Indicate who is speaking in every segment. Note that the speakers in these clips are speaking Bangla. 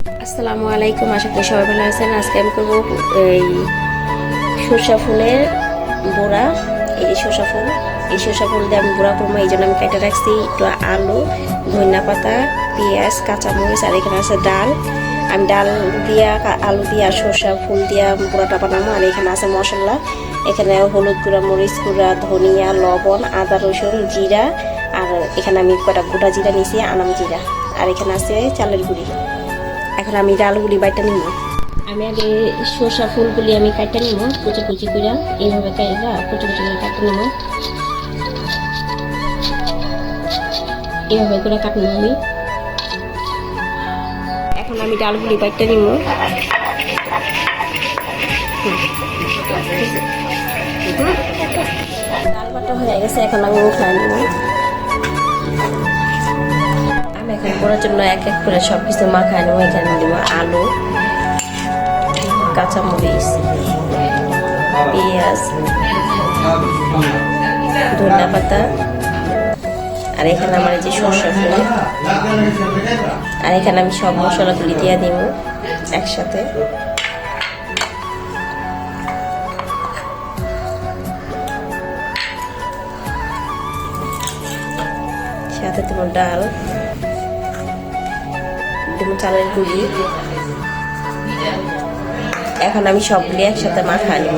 Speaker 1: আসসালামু আলাইকুম, আশা করি সবাই ভালো আছেন। আজকে আমি করবো এই সরষা ফুলের বড়া। এই সরষা ফুল দিয়ে আমি বড়া করবো। এই জন্য আমি কেটে রাখছি একটু আলু, ধনিয়া পাতা, পেঁয়াজ, কাঁচামরিচ, আর এখানে আছে ডাল। আমি ডাল দিয়া, আলু দিয়া, সরষা ফুল দিয়া বড়াটা বানাবো। আর এখানে আছে মশলা, এখানে হলুদ গুঁড়া, মরিচ গুঁড়া, ধনিয়া, লবণ, আদা, রসুন, জিরা, আর এখানে আমি কটা গোটা জিরা নিয়েছি, আনাম জিরা, আর এখানে আছে চালের গুঁড়ি। এখন আমি ডালগুলি বাইটা নিব। আমি আগে সরষা ফুলগুলি আমি কাটতে নিব, কুচি কুচি করে এইভাবে কাইটা কুচি কুচি করে কাটতে নিব। এইভাবে করে কাটবো আমি। এখন আমি ডালগুলি বাইটা নিব। ডাল বাটা হয়ে গেছে, এখন আমি উঠাই নিব। আমি এখন করার জন্য এক এক করে সব কিছু মাখায় নেবো। এখানে দিব আলু, কাঁচামরিচ, পেঁয়াজ, ধনিয়া পাতা, আর এখানে আমার এই যে সরষা ফুল, আর এখানে আমি সব মশলাগুলি দিয়ে দিব একসাথে। সাথে দেবো ডাল, দেবো চালের গুঁড়ি। এখন আমি সবগুলি একসাথে মাখায় নেব।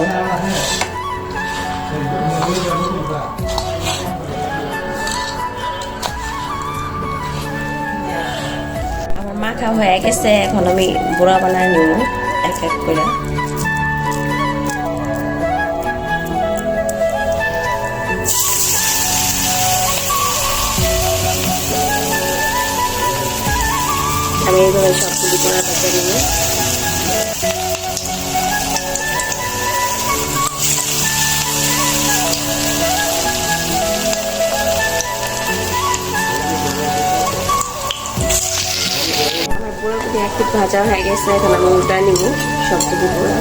Speaker 1: আমার মাখা হয়ে গেছে, এখন আমি বড়া বানায় নেব এক এক করে। আমি এইভাবে সবগুলি বড়া পেতে নেব। বড়াগুলি একটু ভাজা হয়ে গেছে, এখন আমি উল্টা নিব সবগুলি বড়া।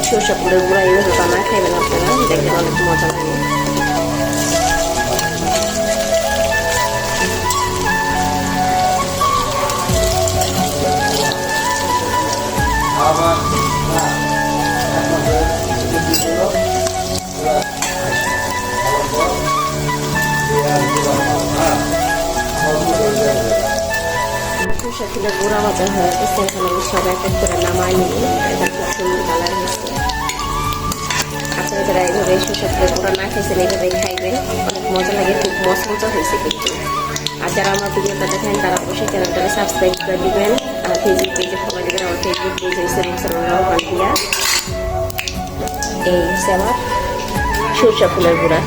Speaker 1: সরষা ফুলের বড়া এইভাবে বানায় খাইবেন আপনারা, দেখতে অনেক মজা লাগে। সরষা ফুলের বড়া ভাজা হয়ে গেছে, এখন আমি সব এক এক করে নামাই নিব। এটা খুব সুন্দর কালার হয়েছে। আপনারা যারা এইভাবে সরষা ফুলের বড়া না খেয়েছেন এইভাবে খাইবেন, অনেক মজা লাগে, খুব মজা হয়েছে কিন্তু। আর যারা আমার ভিডিওটা দেখেন তারা অবশ্যই চ্যানেলটাকে সাবস্ক্রাইব করে দিবেন। আর ফেসবুক পেজে ফলো দেবেন। আমার ফেসবুক পেজ হয়েছে রহমানিয়া। এই হচ্ছে আমার সরষা ফুলের বড়া।